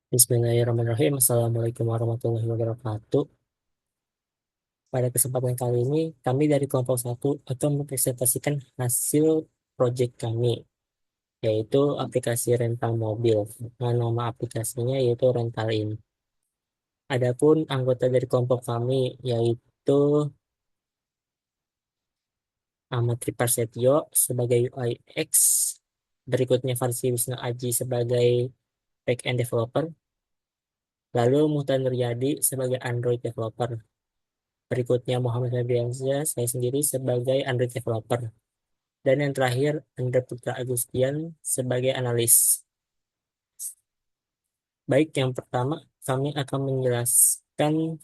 Bismillahirrahmanirrahim. Assalamualaikum warahmatullahi wabarakatuh. Pada kesempatan kali ini, kami dari kelompok satu akan mempresentasikan hasil proyek kami, yaitu aplikasi rental mobil. Nah, nama aplikasinya yaitu Rentalin. Adapun anggota dari kelompok kami, yaitu Ahmad Triparsetyo sebagai UI/UX, berikutnya Farsi Wisnu Aji sebagai back-end developer, lalu Muhtar Nuryadi sebagai Android developer. Berikutnya Muhammad Febriansyah, saya sendiri sebagai Android developer. Dan yang terakhir, Andra Putra Agustian sebagai analis. Baik, yang pertama kami akan menjelaskan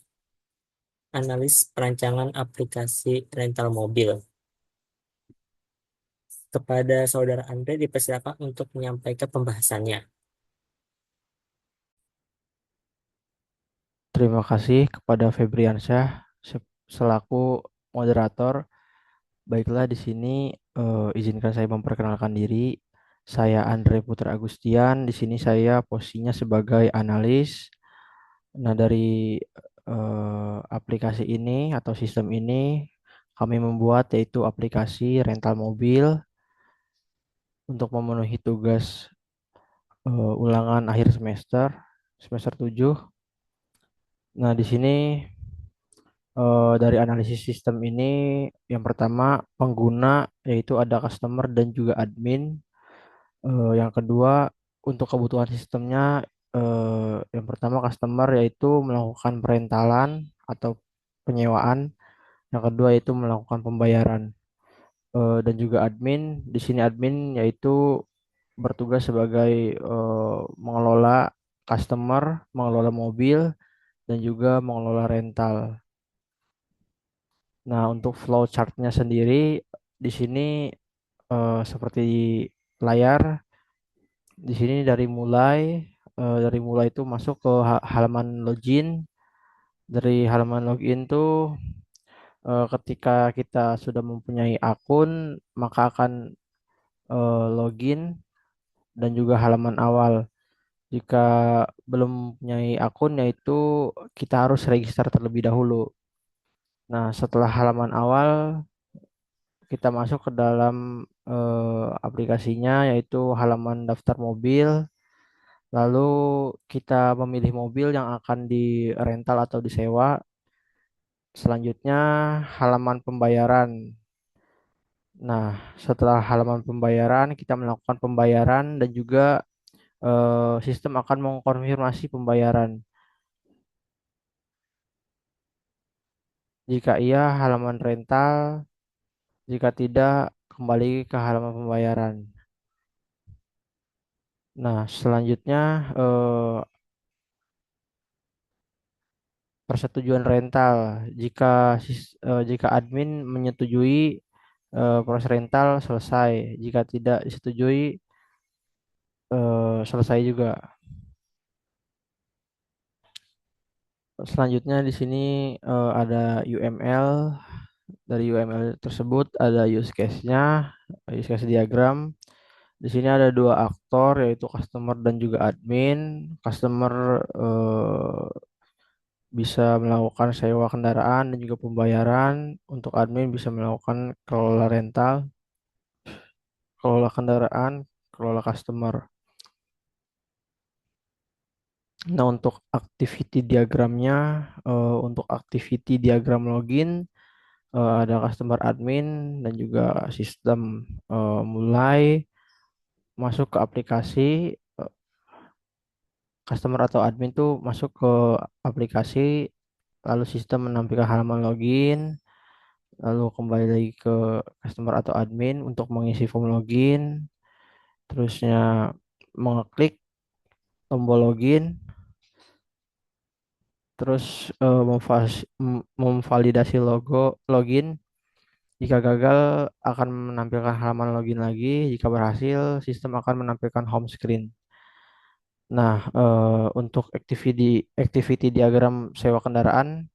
analis perancangan aplikasi rental mobil. Kepada saudara Andre dipersilakan untuk menyampaikan pembahasannya. Terima kasih kepada Febriansyah selaku moderator. Baiklah, di sini izinkan saya memperkenalkan diri. Saya Andre Putra Agustian. Di sini saya posisinya sebagai analis. Nah, dari aplikasi ini atau sistem ini kami membuat yaitu aplikasi rental mobil untuk memenuhi tugas ulangan akhir semester 7. Nah, di sini dari analisis sistem ini yang pertama pengguna yaitu ada customer dan juga admin. Yang kedua untuk kebutuhan sistemnya yang pertama customer yaitu melakukan perentalan atau penyewaan. Yang kedua yaitu melakukan pembayaran. Dan juga admin. Di sini admin yaitu bertugas sebagai mengelola customer, mengelola mobil dan juga mengelola rental. Nah, untuk flow chartnya sendiri di sini seperti di layar, di sini dari mulai itu masuk ke halaman login. Dari halaman login tuh ketika kita sudah mempunyai akun, maka akan login dan juga halaman awal. Jika belum mempunyai akun, yaitu kita harus register terlebih dahulu. Nah, setelah halaman awal, kita masuk ke dalam aplikasinya yaitu halaman daftar mobil. Lalu kita memilih mobil yang akan dirental atau disewa. Selanjutnya halaman pembayaran. Nah, setelah halaman pembayaran kita melakukan pembayaran dan juga sistem akan mengkonfirmasi pembayaran. Jika iya halaman rental, jika tidak kembali ke halaman pembayaran. Nah, selanjutnya eh, persetujuan rental. Jika admin menyetujui proses rental selesai. Jika tidak disetujui selesai juga. Selanjutnya di sini ada UML. Dari UML tersebut ada use case diagram. Di sini ada dua aktor yaitu customer dan juga admin. Customer bisa melakukan sewa kendaraan dan juga pembayaran. Untuk admin bisa melakukan kelola rental, kelola kendaraan, kelola customer. Nah, untuk activity diagramnya, untuk activity diagram login, ada customer admin dan juga sistem mulai masuk ke aplikasi. Customer atau admin tuh masuk ke aplikasi, lalu sistem menampilkan halaman login, lalu kembali lagi ke customer atau admin untuk mengisi form login, terusnya mengeklik tombol login, terus memvalidasi logo login. Jika gagal akan menampilkan halaman login lagi. Jika berhasil, sistem akan menampilkan home screen. Nah, untuk activity diagram sewa kendaraan,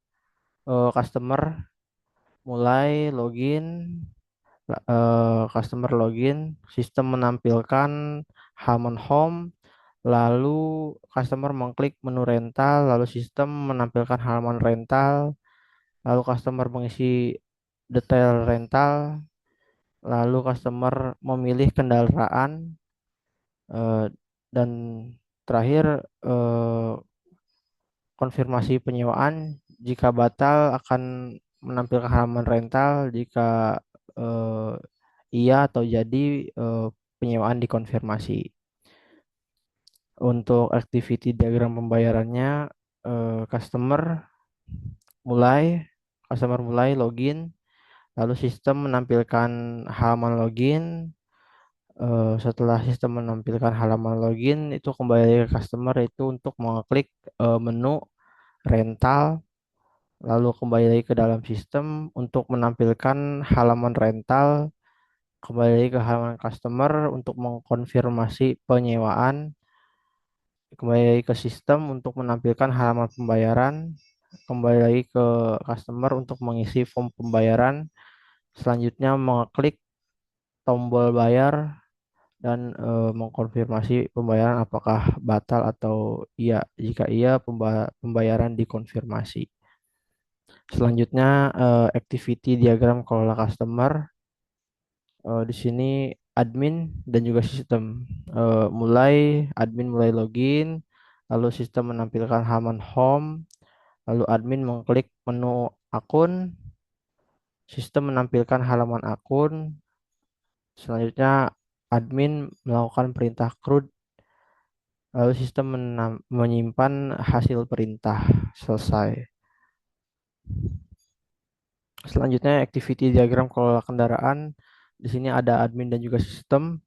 customer mulai login, customer login, sistem menampilkan halaman home, Lalu customer mengklik menu rental, lalu sistem menampilkan halaman rental, lalu customer mengisi detail rental, lalu customer memilih kendaraan, eh, dan terakhir eh, konfirmasi penyewaan. Jika batal akan menampilkan halaman rental, jika eh, iya atau jadi eh, penyewaan dikonfirmasi. Untuk activity diagram pembayarannya, eh, mulai customer mulai login, lalu sistem menampilkan halaman login. Setelah sistem menampilkan halaman login, itu kembali ke customer itu untuk mengklik menu rental, lalu kembali lagi ke dalam sistem untuk menampilkan halaman rental, kembali lagi ke halaman customer untuk mengkonfirmasi penyewaan, kembali lagi ke sistem untuk menampilkan halaman pembayaran, kembali lagi ke customer untuk mengisi form pembayaran, selanjutnya mengklik tombol bayar dan mengkonfirmasi pembayaran apakah batal atau iya. Jika iya, pembayaran dikonfirmasi. Selanjutnya activity diagram kelola customer. Di sini admin dan juga sistem. Admin mulai login, lalu sistem menampilkan halaman home, lalu admin mengklik menu akun, sistem menampilkan halaman akun, selanjutnya admin melakukan perintah CRUD, lalu sistem menyimpan hasil perintah. Selesai. Selanjutnya activity diagram kelola kendaraan. Di sini ada admin dan juga sistem.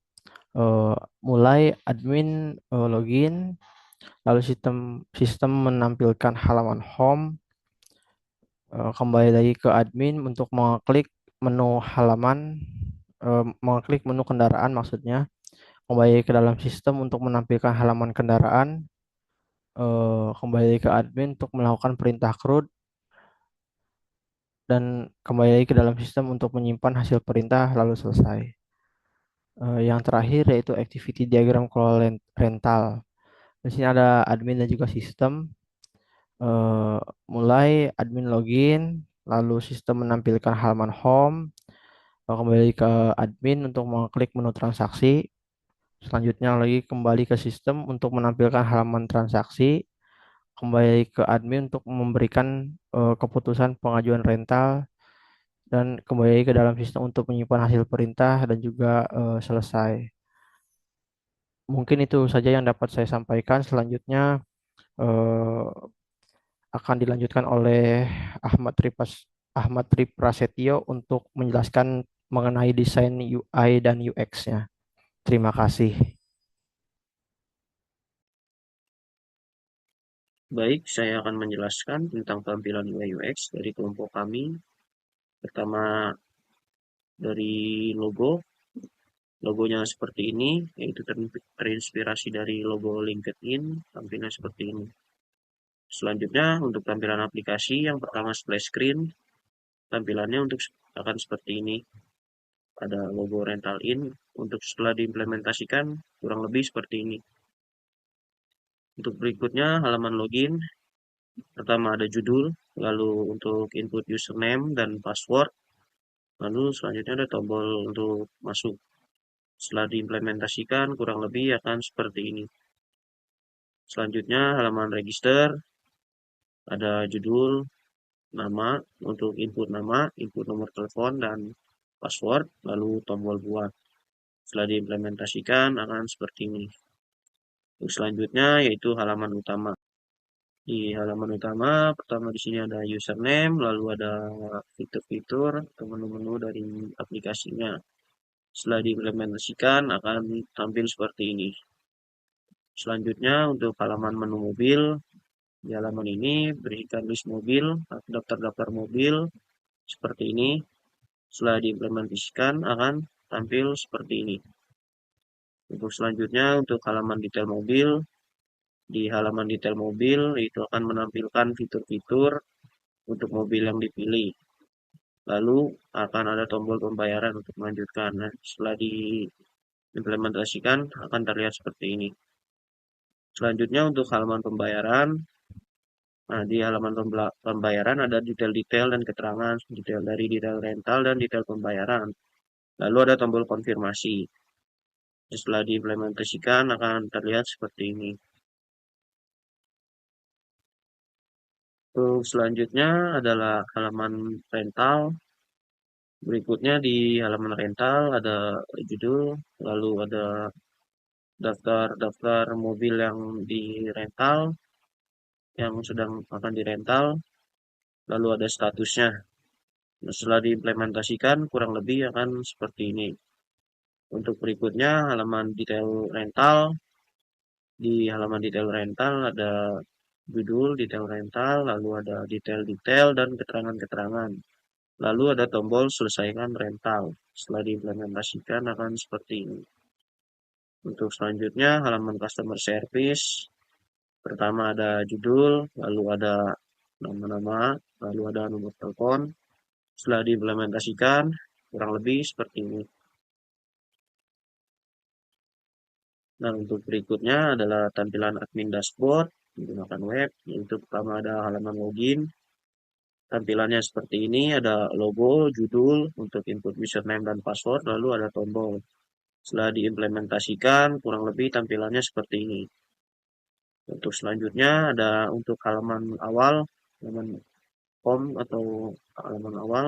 Mulai admin login, lalu sistem sistem menampilkan halaman home, kembali lagi ke admin untuk mengklik menu halaman, mengklik menu kendaraan maksudnya, kembali ke dalam sistem untuk menampilkan halaman kendaraan, kembali ke admin untuk melakukan perintah CRUD, dan kembali lagi ke dalam sistem untuk menyimpan hasil perintah lalu selesai. Yang terakhir yaitu activity diagram kelola rental. Di sini ada admin dan juga sistem. Eh, Mulai admin login, lalu sistem menampilkan halaman home, kembali ke admin untuk mengklik menu transaksi. Selanjutnya lagi kembali ke sistem untuk menampilkan halaman transaksi, kembali ke admin untuk memberikan keputusan pengajuan rental, dan kembali ke dalam sistem untuk menyimpan hasil perintah dan juga selesai. Mungkin itu saja yang dapat saya sampaikan. Selanjutnya eh, akan dilanjutkan oleh Ahmad Tripas Ahmad Triprasetyo untuk menjelaskan mengenai desain UI dan UX-nya. Terima kasih. Baik, saya akan menjelaskan tentang tampilan UI UX dari kelompok kami. Pertama, dari logo. Logonya seperti ini, yaitu terinspirasi dari logo LinkedIn, tampilnya seperti ini. Selanjutnya, untuk tampilan aplikasi, yang pertama splash screen, tampilannya akan seperti ini. Ada logo Rental In, untuk setelah diimplementasikan, kurang lebih seperti ini. Untuk berikutnya, halaman login, pertama ada judul, lalu untuk input username dan password, lalu selanjutnya ada tombol untuk masuk. Setelah diimplementasikan, kurang lebih akan seperti ini. Selanjutnya, halaman register, ada judul, nama, untuk input nama, input nomor telepon, dan password, lalu tombol buat. Setelah diimplementasikan, akan seperti ini. Untuk selanjutnya, yaitu halaman utama. Di halaman utama, pertama di sini ada username, lalu ada fitur-fitur atau menu-menu dari aplikasinya. Setelah diimplementasikan akan tampil seperti ini. Selanjutnya untuk halaman menu mobil, di halaman ini berikan list mobil, daftar-daftar mobil seperti ini. Setelah diimplementasikan akan tampil seperti ini. Untuk selanjutnya untuk halaman detail mobil, di halaman detail mobil itu akan menampilkan fitur-fitur untuk mobil yang dipilih. Lalu akan ada tombol pembayaran untuk melanjutkan. Nah, setelah diimplementasikan akan terlihat seperti ini. Selanjutnya untuk halaman pembayaran. Nah, di halaman pembayaran ada detail-detail dan keterangan detail rental dan detail pembayaran. Lalu ada tombol konfirmasi. Setelah diimplementasikan akan terlihat seperti ini. Untuk selanjutnya adalah halaman rental. Berikutnya di halaman rental ada judul, lalu ada daftar mobil yang dirental, yang sedang akan dirental, lalu ada statusnya. Nah, setelah diimplementasikan kurang lebih akan seperti ini. Untuk berikutnya halaman detail rental. Di halaman detail rental ada judul detail rental, lalu ada detail-detail dan keterangan-keterangan. Lalu ada tombol selesaikan rental. Setelah diimplementasikan akan seperti ini. Untuk selanjutnya halaman customer service. Pertama ada judul, lalu ada nama-nama, lalu ada nomor telepon. Setelah diimplementasikan kurang lebih seperti ini. Nah, untuk berikutnya adalah tampilan admin dashboard menggunakan web. Yaitu pertama ada halaman login. Tampilannya seperti ini, ada logo, judul untuk input username dan password, lalu ada tombol. Setelah diimplementasikan, kurang lebih tampilannya seperti ini. Untuk selanjutnya ada untuk halaman awal, halaman home atau halaman awal.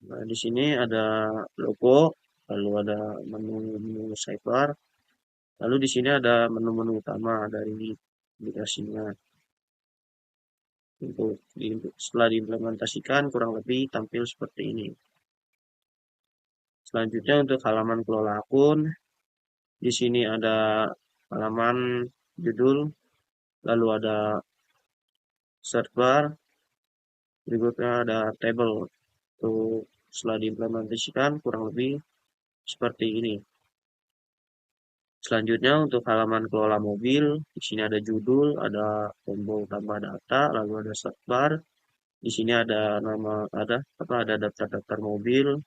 Nah, di sini ada logo, lalu ada menu sidebar, lalu di sini ada menu-menu utama dari aplikasinya. Setelah diimplementasikan kurang lebih tampil seperti ini. Selanjutnya untuk halaman kelola akun, di sini ada halaman judul, lalu ada search bar, berikutnya ada table. Untuk setelah diimplementasikan kurang lebih seperti ini. Selanjutnya untuk halaman kelola mobil, di sini ada judul, ada tombol tambah data, lalu ada search bar. Di sini ada ada daftar-daftar mobil.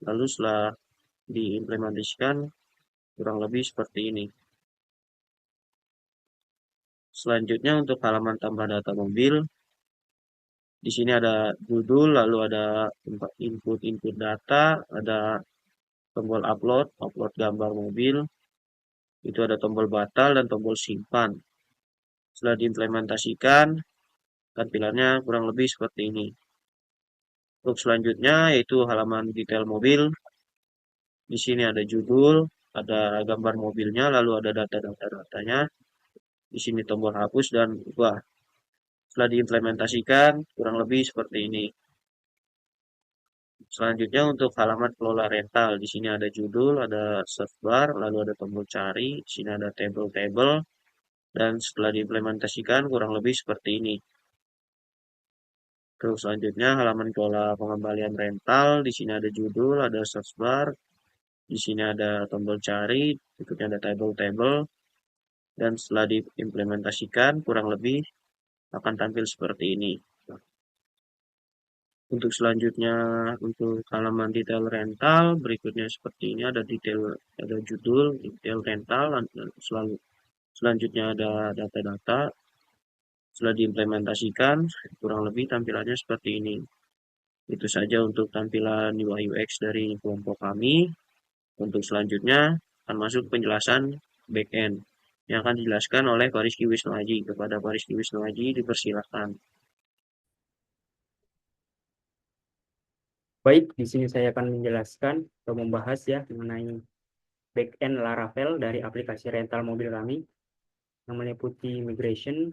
Lalu setelah diimplementasikan kurang lebih seperti ini. Selanjutnya untuk halaman tambah data mobil, di sini ada judul, lalu ada input data, ada tombol upload gambar mobil, itu ada tombol batal dan tombol simpan. Setelah diimplementasikan, tampilannya kurang lebih seperti ini. Untuk selanjutnya yaitu halaman detail mobil. Di sini ada judul, ada gambar mobilnya, lalu ada data-datanya. Di sini tombol hapus dan ubah. Setelah diimplementasikan, kurang lebih seperti ini. Selanjutnya untuk halaman kelola rental, di sini ada judul, ada search bar, lalu ada tombol cari, di sini ada table-table, dan setelah diimplementasikan kurang lebih seperti ini. Terus selanjutnya halaman kelola pengembalian rental, di sini ada judul, ada search bar, di sini ada tombol cari, berikutnya ada table-table, dan setelah diimplementasikan kurang lebih akan tampil seperti ini. Untuk selanjutnya untuk halaman detail rental berikutnya seperti ini, ada judul detail rental, dan selanjutnya ada data-data. Setelah diimplementasikan kurang lebih tampilannya seperti ini. Itu saja untuk tampilan UI UX dari kelompok kami. Untuk selanjutnya akan masuk penjelasan backend yang akan dijelaskan oleh Pak Rizky Wisnu Aji. Kepada Pak Rizky Wisnu Aji dipersilakan. Baik, di sini saya akan menjelaskan atau membahas ya mengenai backend Laravel dari aplikasi rental mobil kami yang meliputi migration,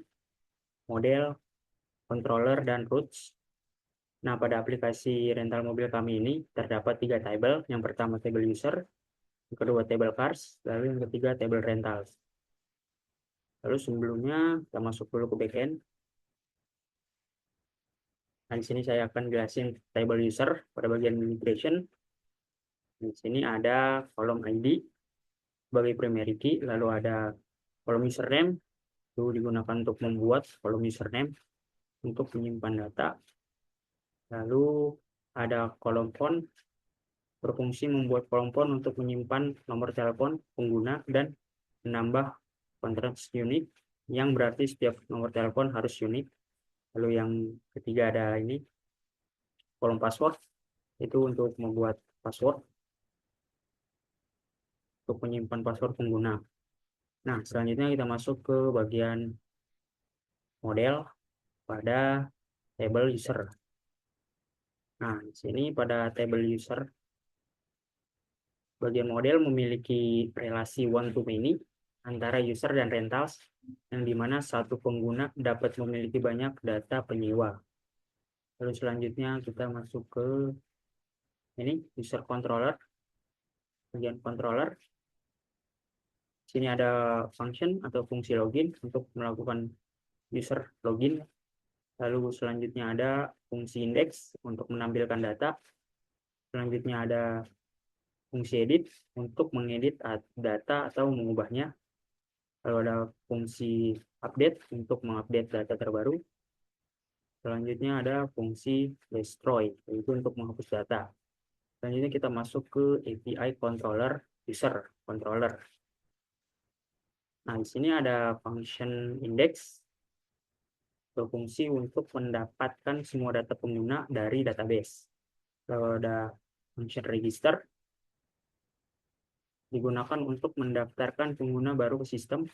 model, controller, dan routes. Nah, pada aplikasi rental mobil kami ini terdapat 3 table. Yang pertama table user, yang kedua table cars, lalu yang ketiga table rentals. Lalu sebelumnya kita masuk dulu ke backend. Nah, di sini saya akan jelasin table user pada bagian migration. Di sini ada kolom ID sebagai primary key, lalu ada kolom username, itu digunakan untuk membuat kolom username untuk menyimpan data. Lalu ada kolom phone, berfungsi membuat kolom phone untuk menyimpan nomor telepon pengguna dan menambah contract unit, yang berarti setiap nomor telepon harus unik. Lalu yang ketiga ada ini, kolom password, itu untuk membuat password, untuk menyimpan password pengguna. Nah, selanjutnya kita masuk ke bagian model pada table user. Nah, di sini pada table user, bagian model memiliki relasi one to many antara user dan rentals, yang dimana satu pengguna dapat memiliki banyak data penyewa. Lalu selanjutnya kita masuk ke ini, user controller. Bagian controller, sini ada function atau fungsi login untuk melakukan user login. Lalu selanjutnya ada fungsi index untuk menampilkan data. Selanjutnya ada fungsi edit untuk mengedit data atau mengubahnya. Lalu ada fungsi update untuk mengupdate data terbaru. Selanjutnya ada fungsi destroy, yaitu untuk menghapus data. Selanjutnya kita masuk ke API controller user controller. Nah, di sini ada function index, berfungsi untuk mendapatkan semua data pengguna dari database. Lalu ada function register, digunakan untuk mendaftarkan pengguna baru ke sistem.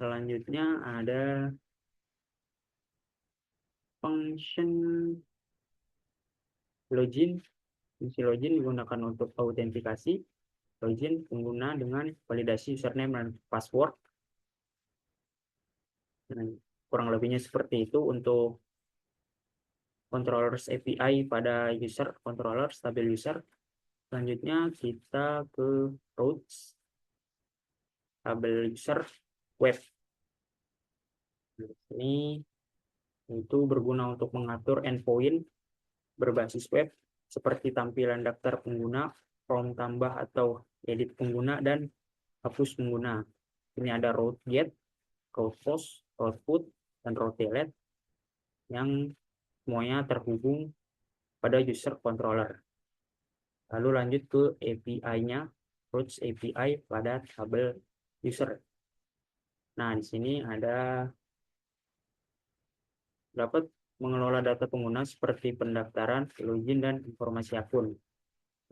Selanjutnya ada function login. Fungsi login digunakan untuk autentikasi login pengguna dengan validasi username dan password. Nah, kurang lebihnya seperti itu untuk controllers API pada user controller, stable user. Selanjutnya kita ke routes, stable user web. Ini itu berguna untuk mengatur endpoint berbasis web seperti tampilan daftar pengguna, form tambah atau edit pengguna, dan hapus pengguna. Ini ada route get, route post, route put, dan route delete yang semuanya terhubung pada user controller. Lalu lanjut ke API-nya, routes API pada tabel user. Nah, di sini ada dapat mengelola data pengguna seperti pendaftaran, login, dan informasi akun.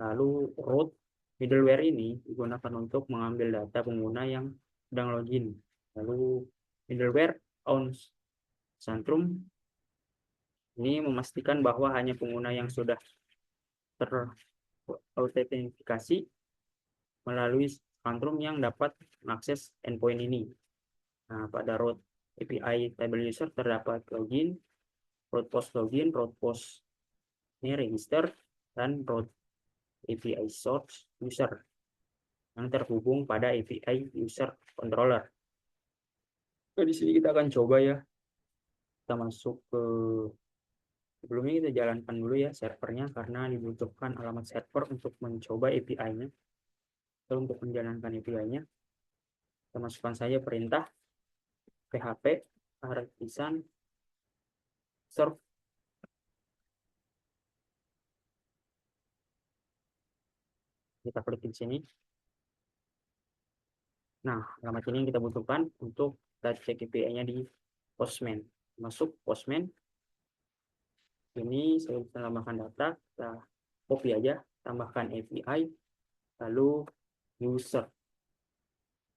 Lalu route middleware ini digunakan untuk mengambil data pengguna yang sedang login. Lalu middleware owns Santrum ini memastikan bahwa hanya pengguna yang sudah terautentikasi melalui Santrum yang dapat mengakses endpoint ini. Nah, pada route API table user terdapat login, route post login, route post ini register, dan route API source user yang terhubung pada API user controller. Nah, di sini kita akan coba ya. Kita masuk ke, sebelumnya kita jalankan dulu ya servernya, karena dibutuhkan alamat server untuk mencoba API-nya. Atau untuk menjalankan API-nya, kita masukkan saja perintah php artisan serve. Kita klik di sini. Nah, alamat ini yang kita butuhkan untuk kita cek API-nya di Postman. Masuk Postman. Ini saya bisa tambahkan data, kita copy aja, tambahkan API, lalu user.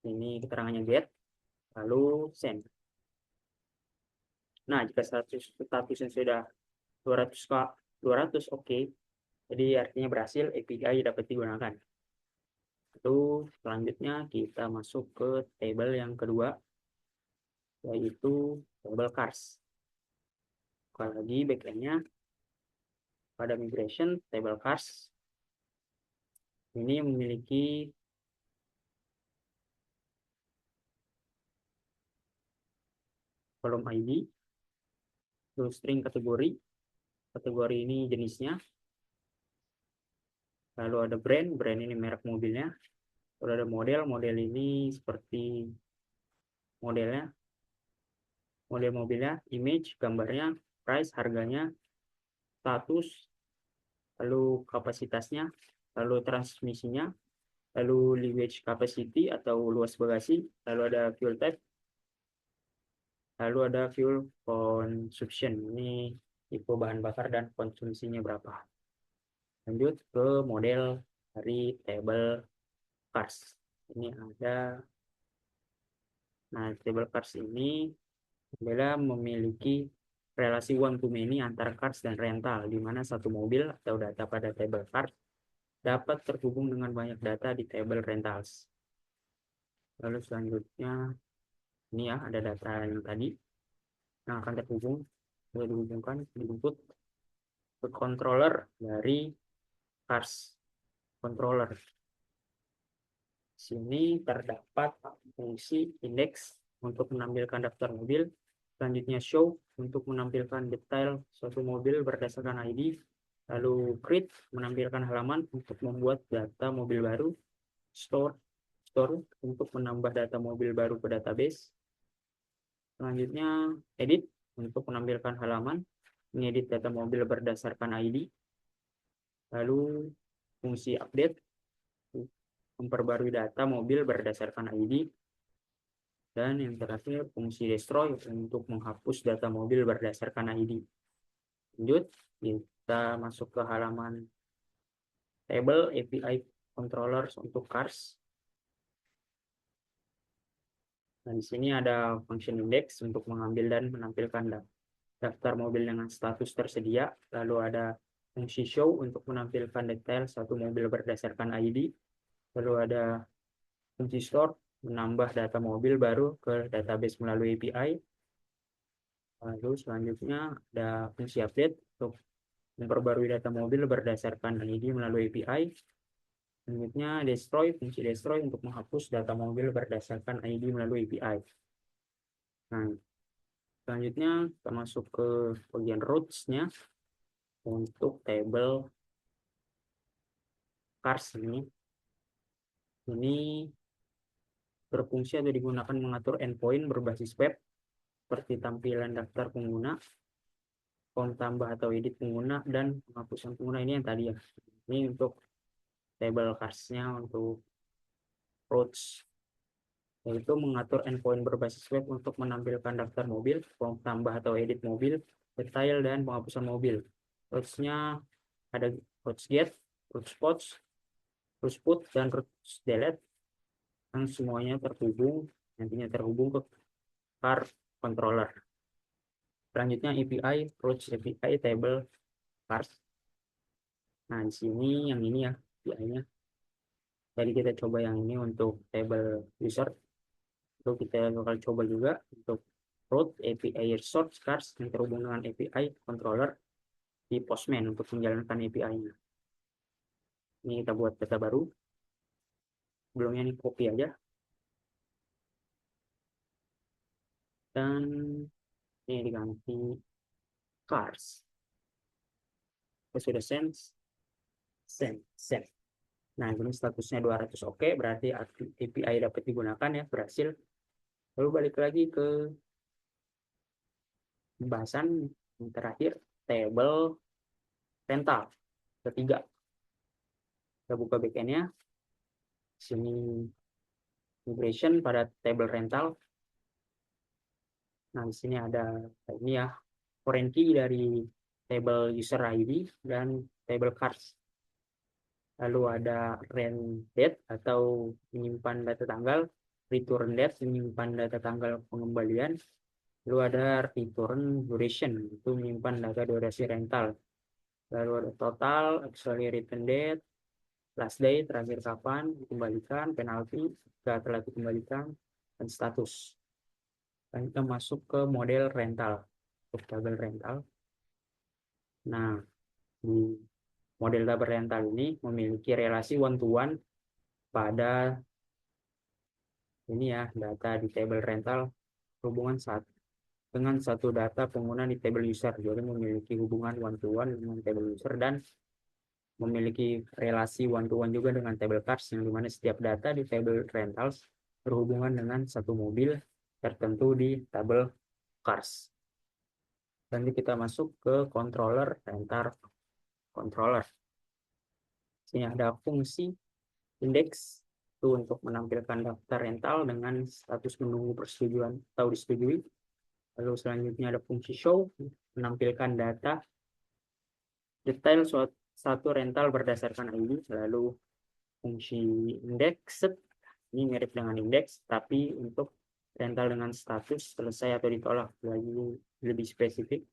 Ini keterangannya get, lalu send. Nah, jika statusnya sudah 200 oke, jadi artinya berhasil, API dapat digunakan. Lalu selanjutnya kita masuk ke table yang kedua, yaitu table cars. Sekali lagi backendnya pada migration table cars ini memiliki kolom ID, terus string kategori ini jenisnya, lalu ada brand ini merek mobilnya, lalu ada model ini seperti modelnya, model mobilnya, image gambarnya, price harganya, status, lalu kapasitasnya, lalu transmisinya, lalu leakage capacity atau luas bagasi, lalu ada fuel type, lalu ada fuel consumption, ini tipe bahan bakar dan konsumsinya berapa. Lanjut ke model dari table cars. Ini ada, nah table cars ini adalah memiliki relasi one to many antara cars dan rental, di mana satu mobil atau data pada table cars dapat terhubung dengan banyak data di table rentals. Lalu selanjutnya ini ya ada data yang tadi yang akan terhubung, sudah dihubungkan, diinput ke controller dari cars controller. Sini terdapat fungsi index untuk menampilkan daftar mobil, selanjutnya show untuk menampilkan detail suatu mobil berdasarkan ID, lalu create menampilkan halaman untuk membuat data mobil baru, store untuk menambah data mobil baru ke database, selanjutnya edit untuk menampilkan halaman, mengedit data mobil berdasarkan ID, lalu fungsi update memperbarui data mobil berdasarkan ID, dan yang terakhir fungsi destroy untuk menghapus data mobil berdasarkan ID. Lanjut, kita masuk ke halaman table API controllers untuk cars. Nah, di sini ada function index untuk mengambil dan menampilkan daftar mobil dengan status tersedia. Lalu ada fungsi show untuk menampilkan detail satu mobil berdasarkan ID. Lalu ada fungsi store menambah data mobil baru ke database melalui API. Lalu selanjutnya ada fungsi update untuk memperbarui data mobil berdasarkan ID melalui API. Selanjutnya fungsi destroy untuk menghapus data mobil berdasarkan ID melalui API. Nah, selanjutnya kita masuk ke bagian routes-nya untuk table cars ini. Ini berfungsi atau digunakan mengatur endpoint berbasis web seperti tampilan daftar pengguna, form tambah atau edit pengguna, dan penghapusan pengguna. Ini yang tadi ya. Ini untuk table cars-nya untuk routes, yaitu mengatur endpoint berbasis web untuk menampilkan daftar mobil, form tambah atau edit mobil, detail, dan penghapusan mobil. Routes-nya ada routes get, routes post, routes put, dan routes delete, yang semuanya nantinya terhubung ke car controller. Selanjutnya API, routes API table cars. Nah, di sini yang ini ya API-nya. Jadi kita coba yang ini untuk table user. Lalu kita bakal coba juga untuk route API source cars yang terhubung dengan API controller di Postman untuk menjalankan API-nya. Ini kita buat data baru. Sebelumnya ini copy aja. Dan ini diganti cars. Kita sudah send. Nah, ini statusnya 200 oke, berarti API dapat digunakan ya, berhasil. Lalu balik lagi ke pembahasan yang terakhir, table rental ketiga. Kita buka backend-nya. Sini migration pada table rental. Nah, di sini ada ini ya, foreign key dari table user ID dan table cars. Lalu ada rent date atau menyimpan data tanggal, return date menyimpan data tanggal pengembalian, lalu ada return duration itu menyimpan data durasi rental, lalu ada total, actually return date, last day terakhir kapan dikembalikan, penalti jika telah dikembalikan, dan status. Dan kita masuk ke model rental, untuk tabel rental. Nah, di model tabel rental ini memiliki relasi one to one pada ini ya, data di table rental hubungan dengan satu data pengguna di table user. Jadi memiliki hubungan one to one dengan table user dan memiliki relasi one to one juga dengan table cars, yang dimana setiap data di table rentals berhubungan dengan satu mobil tertentu di table cars. Nanti kita masuk ke controller rental controller. Sini ada fungsi index Itu untuk menampilkan daftar rental dengan status menunggu persetujuan atau disetujui. Lalu selanjutnya ada fungsi show, menampilkan data detail satu rental berdasarkan ID. Lalu fungsi indexed, ini mirip dengan indeks, tapi untuk rental dengan status selesai atau ditolak, lagi lebih spesifik.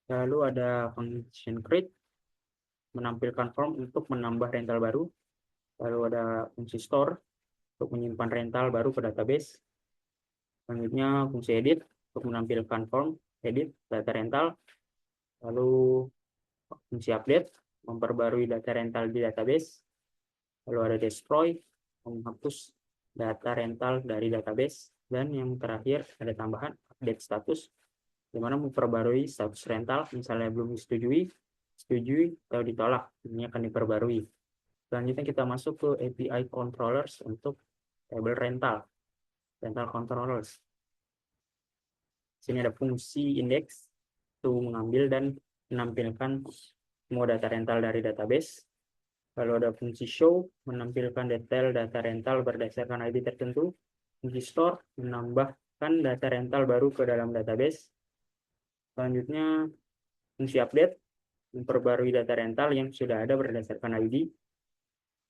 Lalu ada function create, menampilkan form untuk menambah rental baru. Lalu ada fungsi store, untuk menyimpan rental baru ke database. Selanjutnya fungsi edit, untuk menampilkan form edit data rental. Lalu fungsi update, memperbarui data rental di database. Lalu ada destroy, menghapus data rental dari database. Dan yang terakhir ada tambahan update status, di mana memperbarui status rental, misalnya belum disetujui, setujui, atau ditolak, ini akan diperbarui. Selanjutnya kita masuk ke API controllers untuk table rental controllers. Sini ada fungsi index, itu mengambil dan menampilkan semua data rental dari database. Lalu ada fungsi show, menampilkan detail data rental berdasarkan ID tertentu. Fungsi store, menambahkan data rental baru ke dalam database. Selanjutnya fungsi update, memperbarui data rental yang sudah ada berdasarkan ID.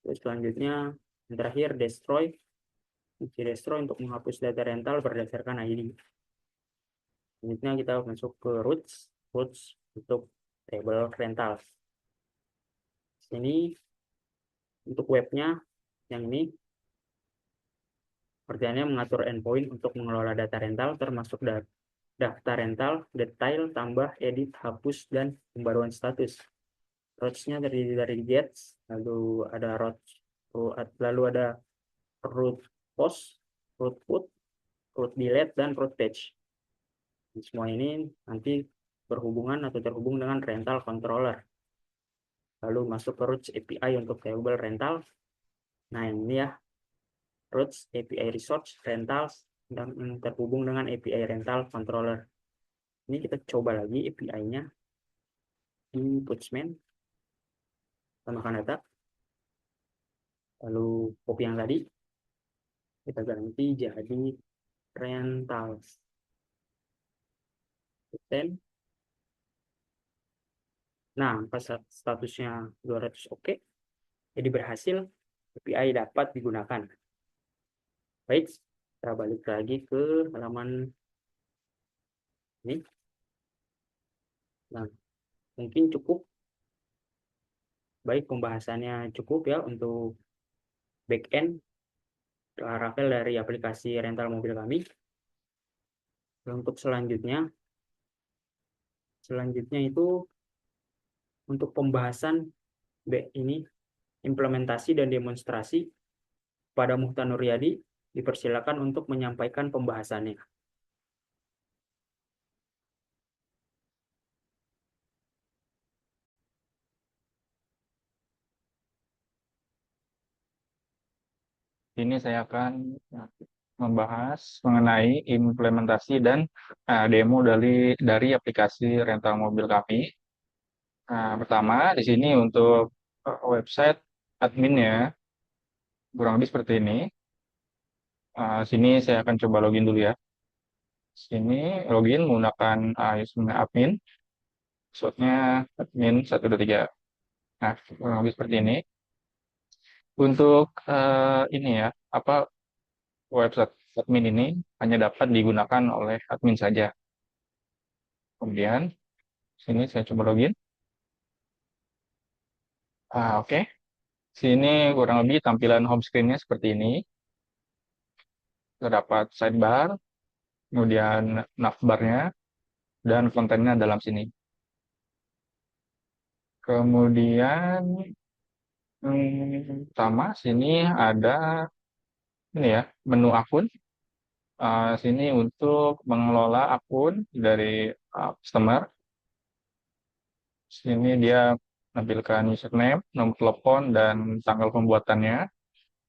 Terus selanjutnya yang terakhir destroy, fungsi destroy untuk menghapus data rental berdasarkan ID. Selanjutnya kita masuk ke roots untuk table rental. Sini untuk webnya yang ini kerjanya mengatur endpoint untuk mengelola data rental, termasuk daftar rental, detail, tambah, edit, hapus, dan pembaruan status. Routes-nya dari gets, lalu ada route post, route put, route delete, dan route page. Semua ini nanti berhubungan atau terhubung dengan rental controller. Lalu masuk ke routes API untuk table rental. Nah ini ya, routes API resource rentals dan terhubung dengan API rental controller. Ini kita coba lagi API-nya di Postman, tambahkan data, lalu copy yang tadi kita ganti jadi rentals. Nah, pas statusnya 200 oke, jadi berhasil, API dapat digunakan. Baik, kita balik lagi ke halaman ini. Nah, mungkin cukup. Baik, pembahasannya cukup ya untuk backend Laravel dari aplikasi rental mobil kami. Untuk selanjutnya itu untuk pembahasan ini implementasi dan demonstrasi pada Muhtar Nuryadi, dipersilakan untuk menyampaikan pembahasannya. Ini saya akan membahas mengenai implementasi dan demo dari aplikasi rental mobil kami. Nah, pertama di sini untuk website adminnya kurang lebih seperti ini. Sini saya akan coba login dulu ya. Sini login menggunakan username admin, passwordnya admin 123. Nah, kurang lebih seperti ini. Untuk ini ya, website admin ini hanya dapat digunakan oleh admin saja. Kemudian sini saya coba login. Oke. Sini kurang lebih tampilan home screen-nya seperti ini. Terdapat sidebar, kemudian navbar-nya, dan kontennya dalam sini. Kemudian pertama sini ada ini ya, menu akun. Sini untuk mengelola akun dari customer. Sini dia menampilkan username, nomor telepon, dan tanggal pembuatannya.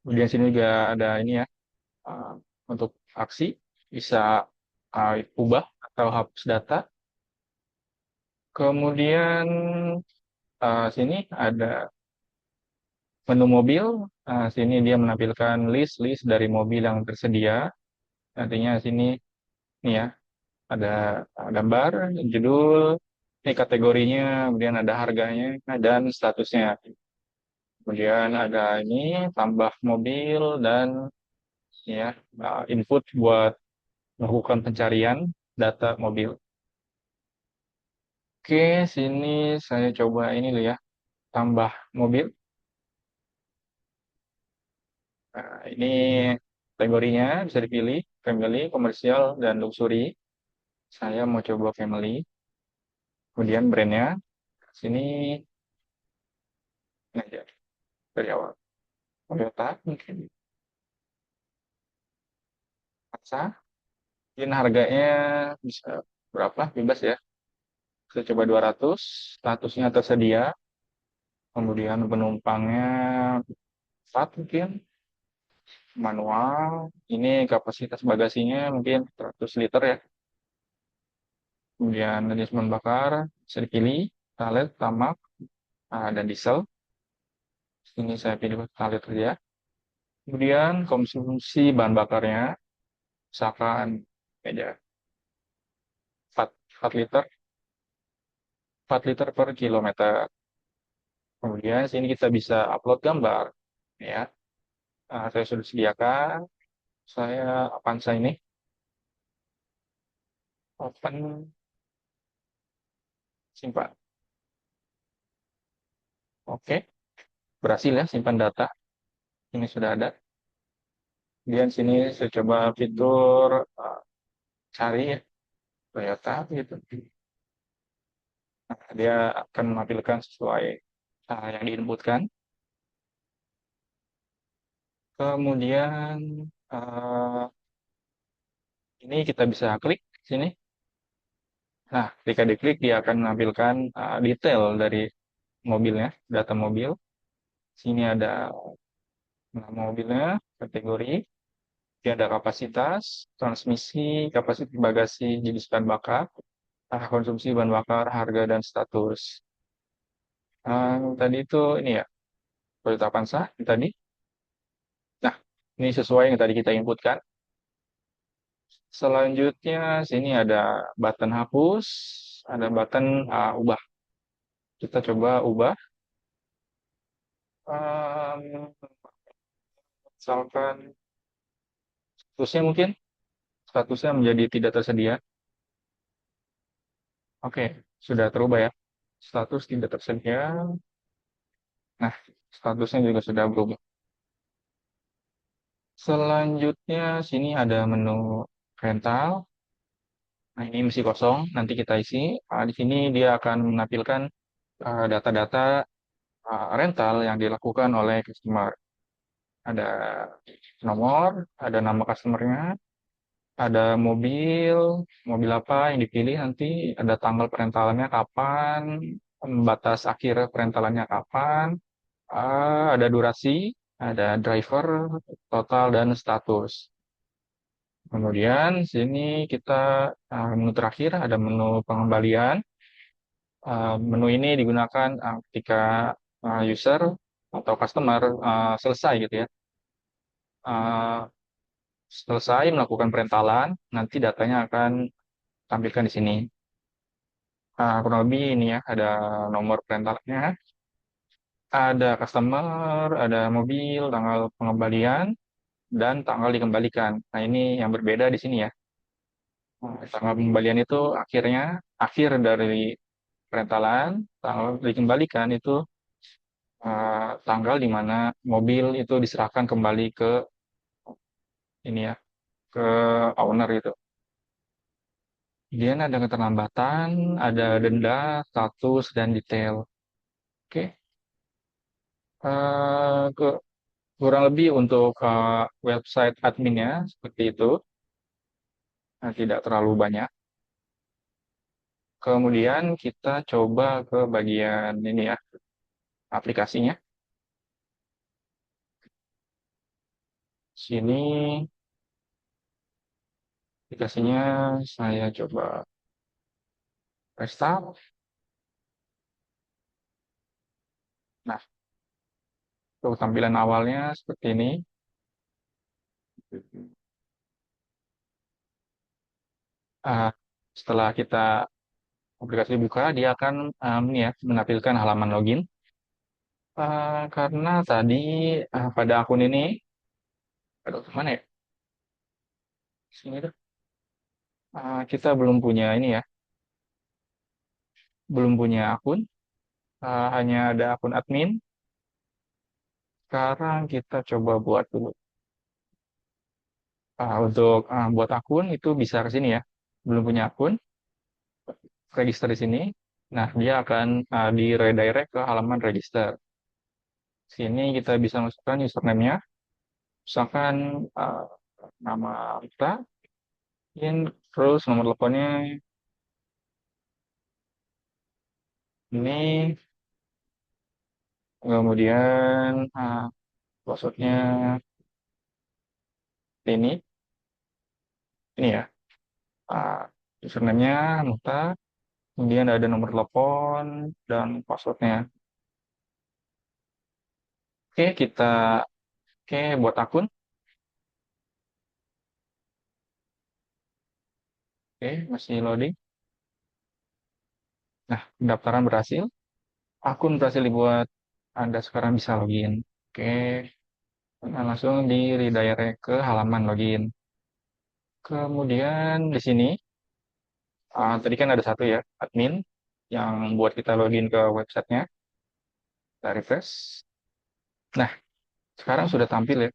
Kemudian sini juga ada ini ya, uh, untuk aksi, bisa ubah atau hapus data. Kemudian sini ada menu mobil. Sini dia menampilkan list dari mobil yang tersedia. Nantinya sini nih ya, ada gambar, judul, ini kategorinya, kemudian ada harganya, dan statusnya. Kemudian ada ini tambah mobil dan ya input buat melakukan pencarian data mobil. Oke, sini saya coba ini dulu ya, tambah mobil. Nah, ini kategorinya bisa dipilih, family, komersial, dan luxury. Saya mau coba family. Kemudian brandnya, sini ini aja dari awal. Toyota mungkin. Masa, mungkin harganya bisa berapa? Bebas ya. Saya coba 200, statusnya tersedia. Kemudian penumpangnya 4 mungkin, manual. Ini kapasitas bagasinya mungkin 100 liter ya. Kemudian jenis bahan bakar bisa dipilih, pertalite, tamak, dan diesel. Ini saya pilih pertalite saja. Kemudian konsumsi bahan bakarnya, misalkan aja 4 liter, 4 liter per kilometer. Kemudian sini kita bisa upload gambar, ya. Saya sudah sediakan. Saya Avanza ini open, simpan. Oke, berhasil ya simpan data. Ini sudah ada. Kemudian sini saya coba fitur cari ya, Toyota gitu. Nah, dia akan menampilkan sesuai yang diinputkan. Kemudian ini kita bisa klik sini. Nah, ketika diklik dia akan menampilkan detail dari mobilnya, data mobil. Sini ada nama mobilnya, kategori, dia ada kapasitas, transmisi, kapasitas bagasi, jenis bahan bakar, konsumsi bahan bakar, harga, dan status. Tadi itu ini ya, Toyota Avanza tadi. Nah, ini sesuai yang tadi kita inputkan. Selanjutnya, sini ada button hapus, ada button ubah. Kita coba ubah. Misalkan statusnya mungkin, statusnya menjadi tidak tersedia. Oke, sudah terubah ya. Status tidak tersedia. Nah, statusnya juga sudah berubah. Selanjutnya, sini ada menu rental. Nah, ini masih kosong, nanti kita isi. Di sini dia akan menampilkan data-data rental yang dilakukan oleh customer. Ada nomor, ada nama customernya, ada mobil, mobil apa yang dipilih nanti, ada tanggal perentalannya kapan, batas akhir perentalannya kapan, ada durasi, ada driver, total, dan status. Kemudian sini kita menu terakhir ada menu pengembalian. Menu ini digunakan ketika user atau customer selesai gitu ya. Uh, Selesai melakukan perentalan, nanti datanya akan tampilkan di sini. Kurang lebih ini ya, ada nomor perentalannya, ada customer, ada mobil, tanggal pengembalian, dan tanggal dikembalikan. Nah, ini yang berbeda di sini ya. Tanggal pengembalian itu akhir dari perentalan, tanggal dikembalikan itu tanggal di mana mobil itu diserahkan kembali ke ini ya, ke owner itu. Kemudian ada keterlambatan, ada denda, status, dan detail. Oke. Kurang lebih untuk website adminnya seperti itu. Tidak terlalu banyak. Kemudian kita coba ke bagian ini ya, aplikasinya. Sini aplikasinya saya coba restart. Nah, Untuk tampilan awalnya seperti ini. Ah, setelah kita aplikasi buka, dia akan ini ya, menampilkan halaman login. Karena tadi pada akun ini, aduh mana ya? Sini tuh. Kita belum punya ini ya, belum punya akun, hanya ada akun admin. Sekarang kita coba buat dulu. Untuk buat akun itu bisa ke sini ya. Belum punya akun, register di sini. Nah, dia akan di redirect ke halaman register. Sini kita bisa masukkan username-nya, misalkan uh, nama kita, terus nomor teleponnya ini, kemudian passwordnya ini ya, uh, username-nya Muta, kemudian ada nomor telepon dan passwordnya. Oke, oke buat akun. Oke, masih loading. Nah, pendaftaran berhasil. Akun berhasil dibuat. Anda sekarang bisa login. Oke, nah, langsung di redirect ke halaman login. Kemudian di sini, tadi kan ada satu ya, admin, yang buat kita login ke websitenya. Kita refresh. Nah, sekarang sudah tampil ya,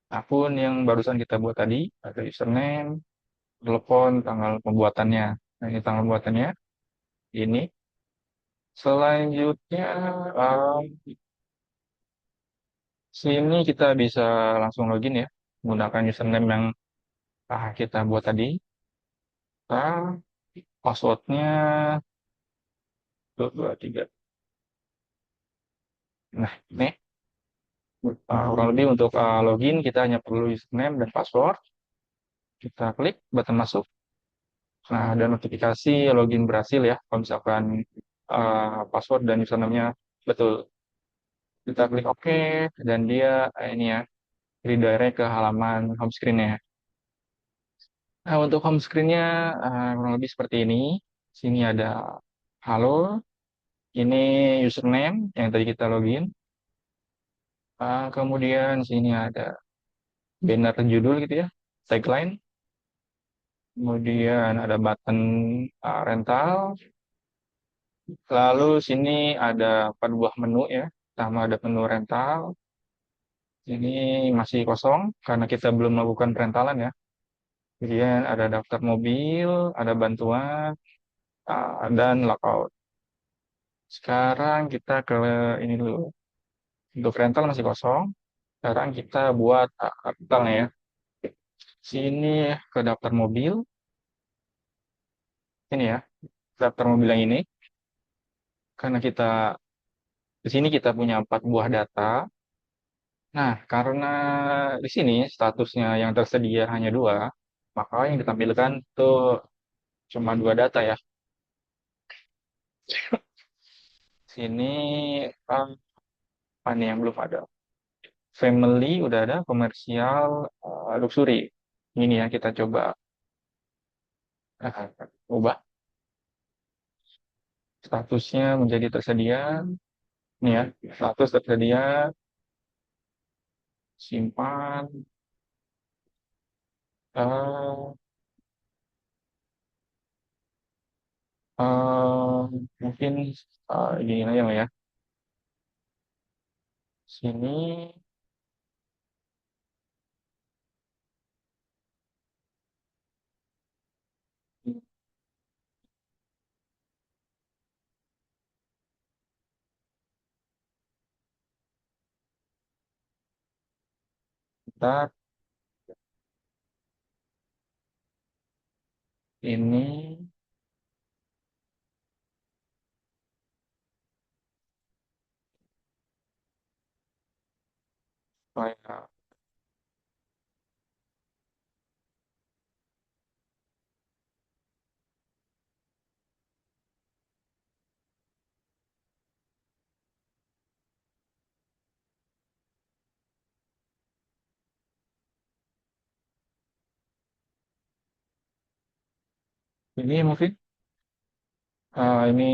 akun yang barusan kita buat tadi, ada username, telepon, tanggal pembuatannya. Nah, ini tanggal pembuatannya, ini. Selanjutnya, sini kita bisa langsung login ya, menggunakan username yang kita buat tadi. Nah, passwordnya 223. Nah, ini kurang lebih untuk login kita hanya perlu username dan password. Kita klik button masuk. Nah, ada notifikasi login berhasil ya. Kalau misalkan password dan username-nya betul. Kita klik OK dan dia ini ya redirect ke halaman home screen-nya. Nah, untuk home screen-nya kurang lebih seperti ini. Sini ada halo, ini username yang tadi kita login. Kemudian sini ada banner judul gitu ya, tagline. Kemudian ada button rental. Lalu sini ada 4 buah menu ya. Pertama ada menu rental. Ini masih kosong karena kita belum melakukan perentalan ya. Kemudian ada daftar mobil, ada bantuan, dan lockout. Sekarang kita ke ini dulu. Untuk rental masih kosong. Sekarang kita buat rentalnya ya. Sini ke daftar mobil. Ini ya, daftar mobil yang ini. Karena di sini kita punya 4 buah data. Nah, karena di sini statusnya yang tersedia hanya 2, maka yang ditampilkan itu cuma 2 data ya. Sini apa nih yang belum ada? Family udah ada, komersial, luxury. Ini ya kita coba ubah statusnya menjadi tersedia. Ini ya, status tersedia, simpan, eh, eh, mungkin ini aja lah ya. Sini kita ini kayak Ini mungkin ini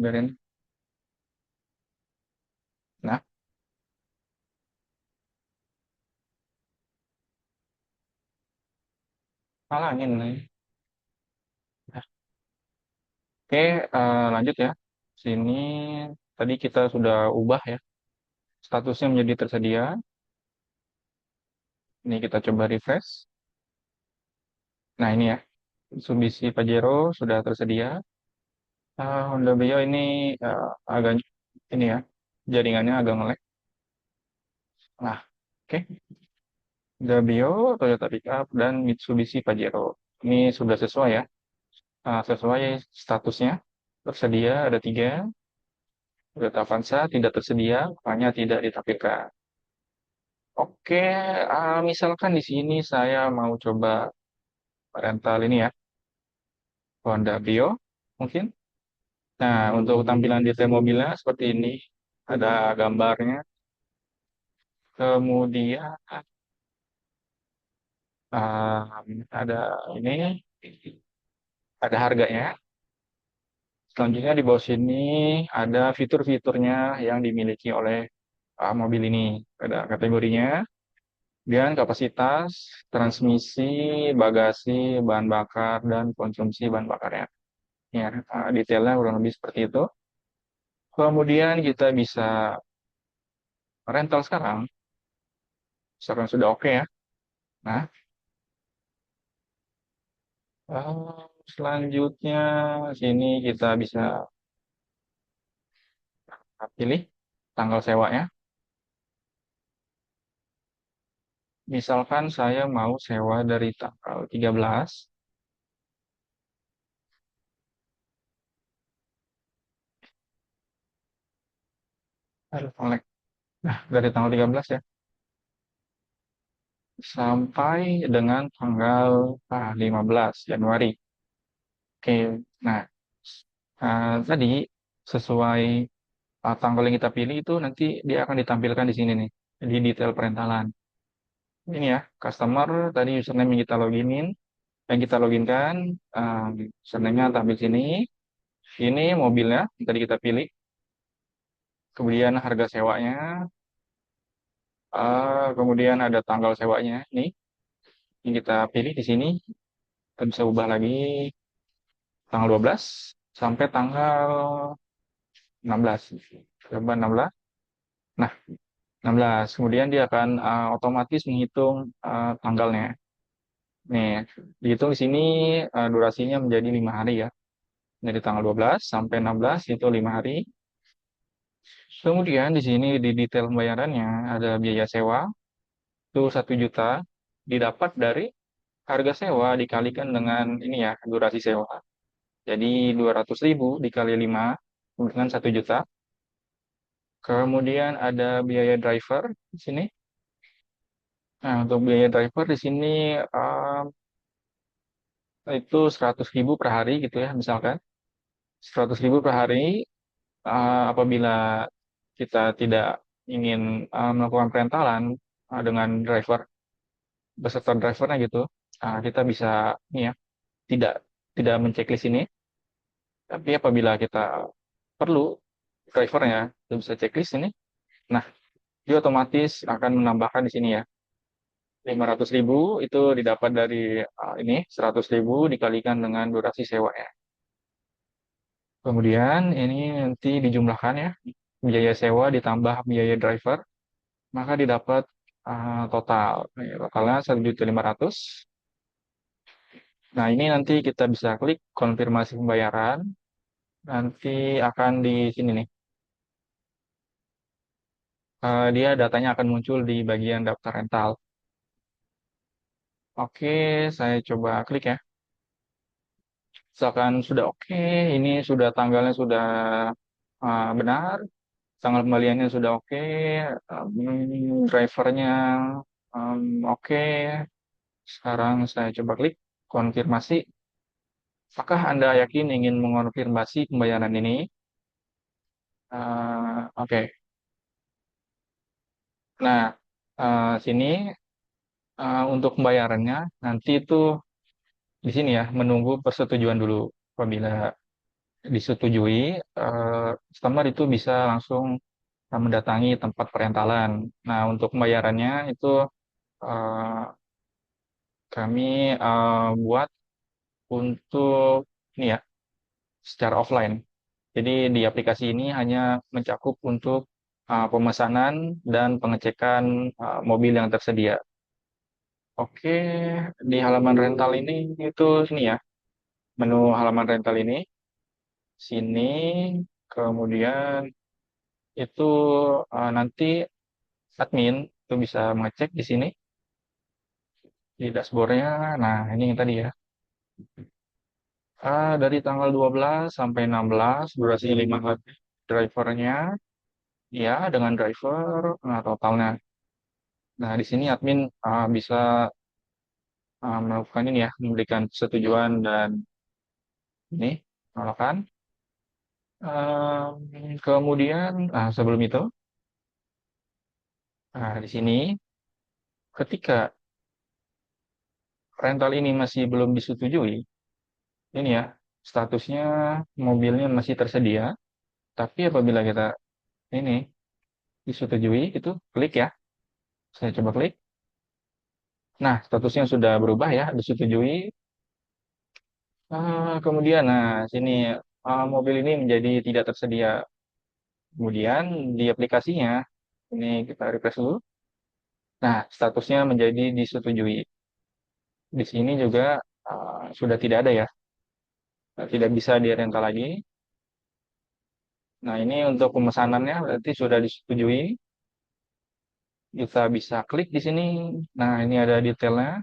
biarin. Nah, halangin nih. Nah, oke, lanjut ya. Sini tadi kita sudah ubah ya. Statusnya menjadi tersedia. Ini kita coba refresh. Nah, ini ya. Mitsubishi Pajero sudah tersedia. Honda Brio ini agak ini ya. Jaringannya agak nge-lag. Nah, oke. Honda Brio, Toyota Pickup, dan Mitsubishi Pajero. Ini sudah sesuai ya. Sesuai statusnya. Tersedia ada tiga. Toyota Avanza tidak tersedia, makanya tidak ditampilkan. Oke, misalkan di sini saya mau coba rental ini ya, Honda Brio mungkin. Nah, untuk tampilan detail mobilnya seperti ini, ada gambarnya. Kemudian ada ini, ada harganya. Selanjutnya di bawah sini ada fitur-fiturnya yang dimiliki oleh mobil ini. Ada kategorinya, dan kapasitas, transmisi, bagasi, bahan bakar, dan konsumsi bahan bakarnya. Ya, detailnya kurang lebih seperti itu. Kemudian kita bisa rental sekarang, misalkan sudah oke ya. Nah, selanjutnya sini kita bisa pilih tanggal sewanya. Misalkan saya mau sewa dari tanggal 13, aduh, melek. Nah, dari tanggal 13 ya, sampai dengan tanggal 15 Januari. Oke, nah tadi sesuai tanggal yang kita pilih itu nanti dia akan ditampilkan di sini nih, di detail perentalan. Ini ya, customer tadi username yang kita loginin, yang kita loginkan, username-nya tampil sini. Ini mobilnya yang tadi kita pilih, kemudian harga sewanya, kemudian ada tanggal sewanya. Nih, yang kita pilih di sini, kita bisa ubah lagi tanggal 12 sampai tanggal 16. Coba 16. Nah, 16. Kemudian dia akan otomatis menghitung tanggalnya. Nih, dihitung di sini durasinya menjadi 5 hari ya. Dari tanggal 12 sampai 16 itu 5 hari. Kemudian di sini di detail pembayarannya ada biaya sewa itu 1 juta didapat dari harga sewa dikalikan dengan ini ya durasi sewa. Jadi 200.000 dikali 5 dengan 1 juta. Kemudian ada biaya driver di sini. Nah, untuk biaya driver di sini itu 100.000 per hari gitu ya misalkan. 100.000 per hari apabila kita tidak ingin melakukan perentalan dengan driver beserta drivernya gitu, kita bisa ini ya tidak tidak menceklis ini. Tapi apabila kita perlu drivernya, kita bisa checklist ini. Nah, dia otomatis akan menambahkan di sini ya 500.000 itu didapat dari ini 100.000 dikalikan dengan durasi sewa ya. Kemudian ini nanti dijumlahkan ya biaya sewa ditambah biaya driver maka didapat total. Totalnya 1.500.000. Nah, ini nanti kita bisa klik konfirmasi pembayaran. Nanti akan di sini nih. Dia datanya akan muncul di bagian daftar rental. Oke, saya coba klik ya. Misalkan sudah oke, ini sudah tanggalnya sudah benar, tanggal kembaliannya sudah oke, drivernya oke. Sekarang saya coba klik konfirmasi. Apakah Anda yakin ingin mengonfirmasi pembayaran ini? Oke. Nah, sini untuk pembayarannya nanti itu di sini ya menunggu persetujuan dulu. Apabila disetujui, customer itu bisa langsung mendatangi tempat perentalan. Nah, untuk pembayarannya itu eh, kami buat untuk ini ya secara offline. Jadi di aplikasi ini hanya mencakup untuk pemesanan dan pengecekan mobil yang tersedia. Oke, di halaman rental ini itu sini ya, menu halaman rental ini, sini, kemudian itu nanti admin itu bisa mengecek di sini di dashboardnya. Nah, ini yang tadi ya. Dari tanggal 12 sampai 16 durasi 5 hari drivernya, ya dengan driver, nah totalnya. Nah, di sini admin bisa melakukan ini ya, memberikan persetujuan dan ini penolakan. Kemudian sebelum itu, di sini ketika rental ini masih belum disetujui, ini ya statusnya mobilnya masih tersedia. Tapi apabila kita ini disetujui, itu klik ya. Saya coba klik. Nah, statusnya sudah berubah ya, disetujui. Kemudian, nah sini mobil ini menjadi tidak tersedia. Kemudian di aplikasinya, ini kita refresh dulu. Nah, statusnya menjadi disetujui. Di sini juga sudah tidak ada ya, tidak bisa dirental lagi. Nah, ini untuk pemesanannya berarti sudah disetujui. Kita bisa klik di sini. Nah, ini ada detailnya.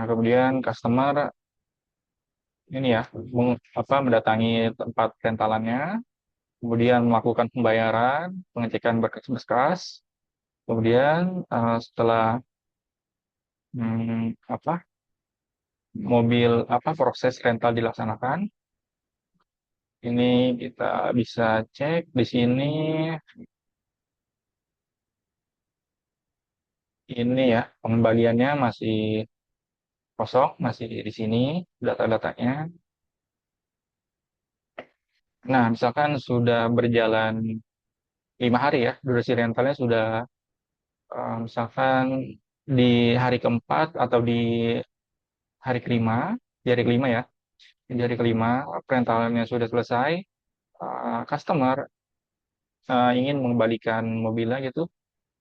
Kemudian customer ini ya, mendatangi tempat rentalannya, kemudian melakukan pembayaran, pengecekan berkas-berkas, kemudian setelah apa mobil proses rental dilaksanakan, ini kita bisa cek di sini, ini ya pengembaliannya masih kosong, masih di sini data-datanya. Nah, misalkan sudah berjalan 5 hari ya, durasi rentalnya sudah misalkan di hari keempat atau di hari kelima ya, di hari kelima perentalannya sudah selesai, customer ingin mengembalikan mobilnya gitu,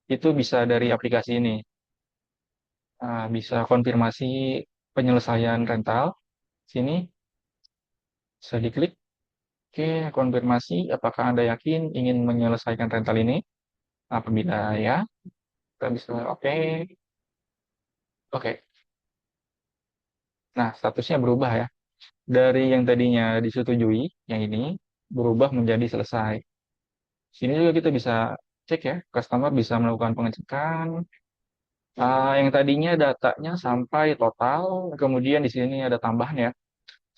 itu bisa dari aplikasi ini. Bisa konfirmasi penyelesaian rental. Sini bisa diklik. Oke, konfirmasi apakah Anda yakin ingin menyelesaikan rental ini? Apabila ya, kita bisa oke. Oke. Nah, statusnya berubah ya. Dari yang tadinya disetujui, yang ini berubah menjadi selesai. Sini juga kita bisa cek ya, customer bisa melakukan pengecekan. Yang tadinya datanya sampai total, kemudian di sini ada tambahan ya,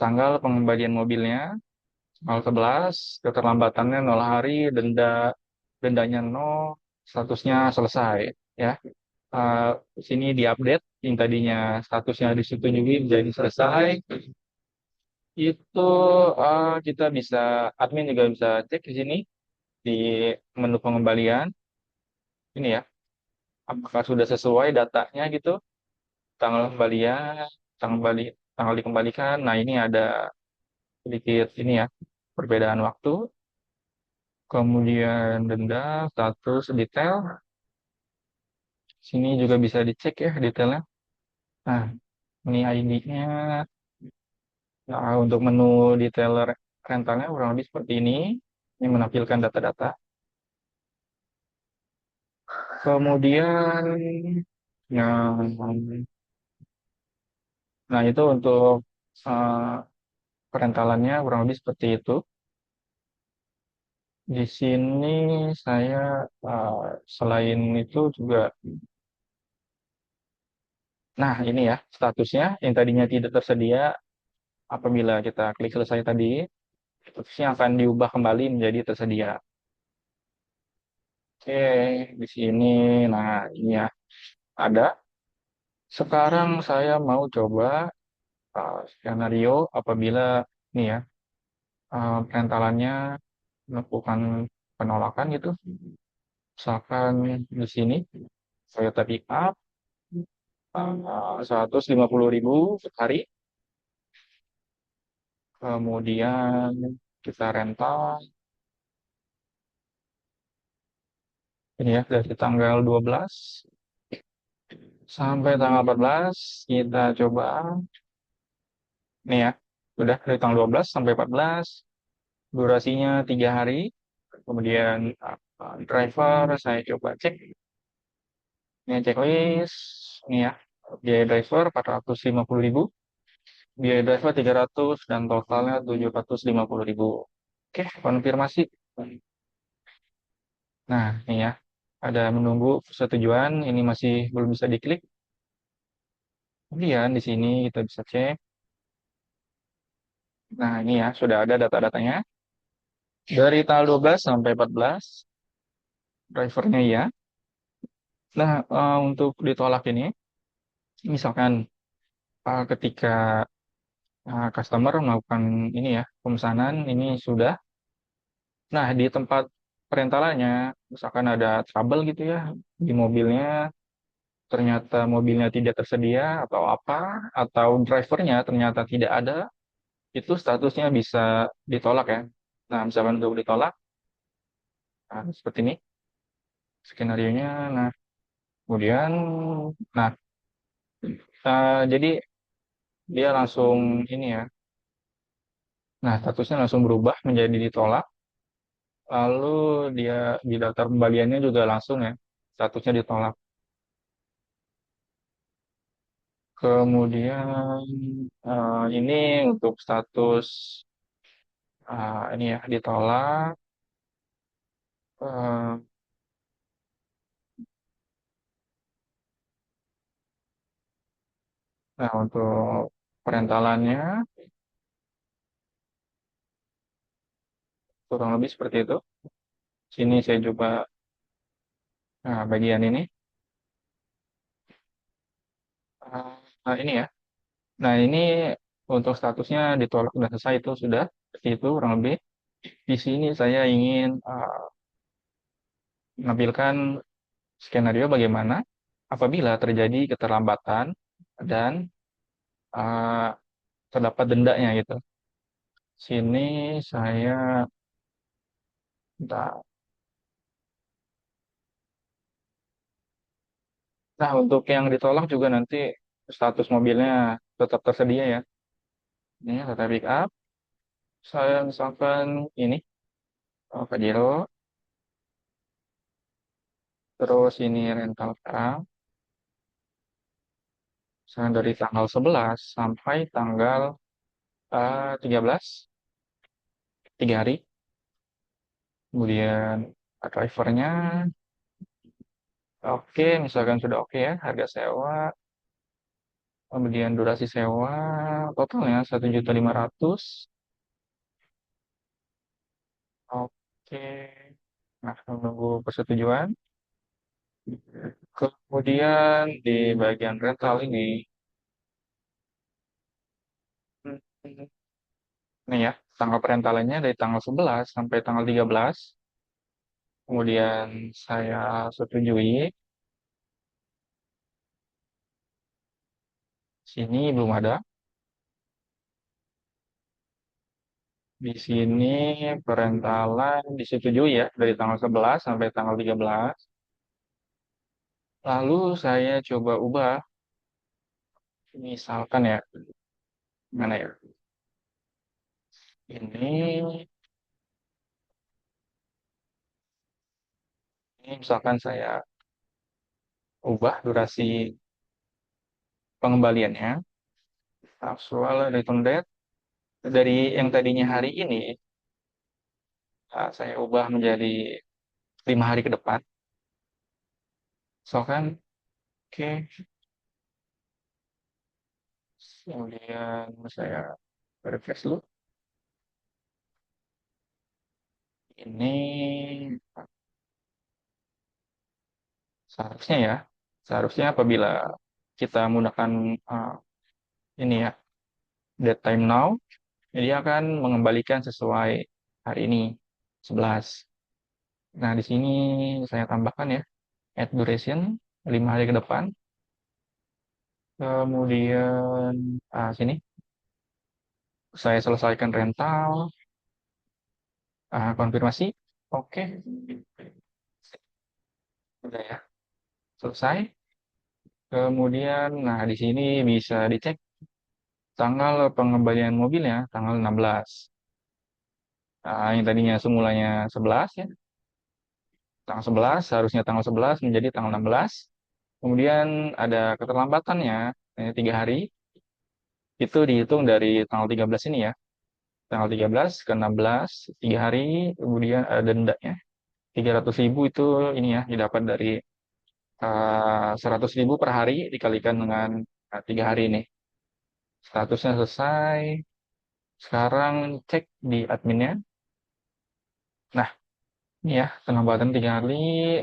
tanggal pengembalian mobilnya, tanggal 11, keterlambatannya 0 hari, dendanya 0, statusnya selesai ya. Sini diupdate, yang tadinya statusnya disetujui menjadi selesai, itu kita bisa, admin juga bisa cek di sini di menu pengembalian, ini ya, apakah sudah sesuai datanya gitu, tanggal kembalian, tanggal dikembalikan. Nah, ini ada sedikit ini ya, perbedaan waktu. Kemudian denda, status, detail. Sini juga bisa dicek ya detailnya. Nah, ini ID-nya. Nah, untuk menu detailer rentalnya kurang lebih seperti ini. Ini menampilkan data-data. Kemudian, nah, nah itu untuk uh, perentalannya kurang lebih seperti itu. Di sini saya selain itu juga, nah ini ya statusnya yang tadinya tidak tersedia, apabila kita klik selesai tadi, statusnya akan diubah kembali menjadi tersedia. Oke, di sini, nah ini ya ada Sekarang saya mau coba skenario apabila nih ya, rentalannya melakukan penolakan gitu. Misalkan di sini Toyota Pickup 150.000 per hari, kemudian kita rental ini ya dari tanggal 12 sampai tanggal 14 kita coba nih ya, udah dari tanggal 12 sampai 14, durasinya 3 hari. Kemudian driver saya coba cek, ini checklist, ini ya, biaya driver 450.000, biaya driver 300, dan totalnya 750.000. Oke, konfirmasi. Nah, ini ya, ada menunggu persetujuan, ini masih belum bisa diklik. Kemudian di sini kita bisa cek. Nah, ini ya, sudah ada data-datanya. Dari tanggal 12 sampai 14, drivernya ya. Nah, untuk ditolak ini, misalkan ketika customer melakukan ini ya, pemesanan ini sudah. Nah, di tempat perentalannya, misalkan ada trouble gitu ya, di mobilnya, ternyata mobilnya tidak tersedia atau apa, atau drivernya ternyata tidak ada, itu statusnya bisa ditolak ya. Nah, misalkan untuk ditolak, nah, seperti ini skenario-nya. Nah, kemudian, nah, jadi dia langsung ini ya. Nah, statusnya langsung berubah menjadi ditolak. Lalu dia di daftar pembagiannya juga langsung ya, statusnya ditolak. Kemudian ini untuk status ini ya ditolak. Eh, nah, untuk perentalannya kurang lebih seperti itu. Sini saya coba bagian ini. Nah, ini ya. Nah, ini untuk statusnya ditolak sudah selesai, itu sudah seperti itu kurang lebih. Di sini saya ingin menampilkan skenario bagaimana apabila terjadi keterlambatan dan uh, terdapat dendanya gitu. Sini saya bentar. Nah, untuk yang ditolak juga nanti status mobilnya tetap tersedia ya. Ini Toyota pick up. Saya misalkan ini Pajero, terus ini rental car. Saya dari tanggal 11 sampai tanggal 13, 3 hari. Kemudian drivernya oke, misalkan sudah oke ya, harga sewa, kemudian durasi sewa, totalnya 1.500.000. Oke, nah menunggu persetujuan. Kemudian di bagian rental ini, hmm, nih ya, tanggal perentalannya dari tanggal 11 sampai tanggal 13. Kemudian saya setujui, sini belum ada. Di sini perentalan disetujui ya dari tanggal 11 sampai tanggal 13. Lalu saya coba ubah, misalkan ya, mana ya? Ini misalkan saya ubah durasi pengembaliannya, actual return date dari yang tadinya hari ini, saya ubah menjadi 5 hari ke depan. Misalkan, oke, kemudian saya refresh dulu. Ini seharusnya ya, seharusnya apabila kita menggunakan ini ya, date time now, dia akan mengembalikan sesuai hari ini 11. Nah, di sini saya tambahkan ya, add duration 5 hari ke depan. Kemudian sini saya selesaikan rental, konfirmasi. Oke, udah ya, selesai. Kemudian, nah di sini bisa dicek tanggal pengembalian mobilnya, tanggal 16. Nah, yang tadinya semulanya 11 ya, tanggal 11, harusnya tanggal 11 menjadi tanggal 16. Kemudian ada keterlambatannya, 3 hari, itu dihitung dari tanggal 13 ini ya. Tanggal 13 ke 16, 3 hari, kemudian ada dendanya. 300.000 itu ini ya, didapat dari 100.000 per hari dikalikan dengan 3 hari ini. Statusnya selesai. Sekarang cek di adminnya. Nah, ini ya, penambatan 3 hari,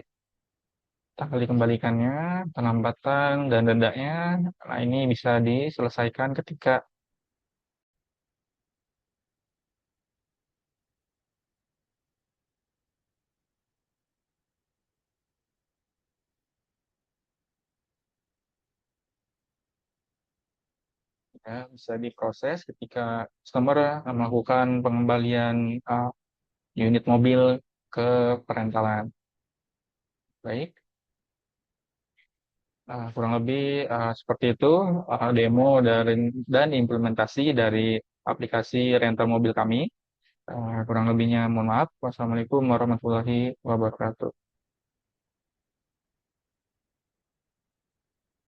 tanggal dikembalikannya, penambatan dan dendanya. Nah, ini bisa diselesaikan ketika ya, bisa diproses ketika customer melakukan pengembalian unit mobil ke perentalan. Baik, kurang lebih seperti itu demo dan implementasi dari aplikasi rental mobil kami. Kurang lebihnya mohon maaf. Wassalamualaikum warahmatullahi wabarakatuh.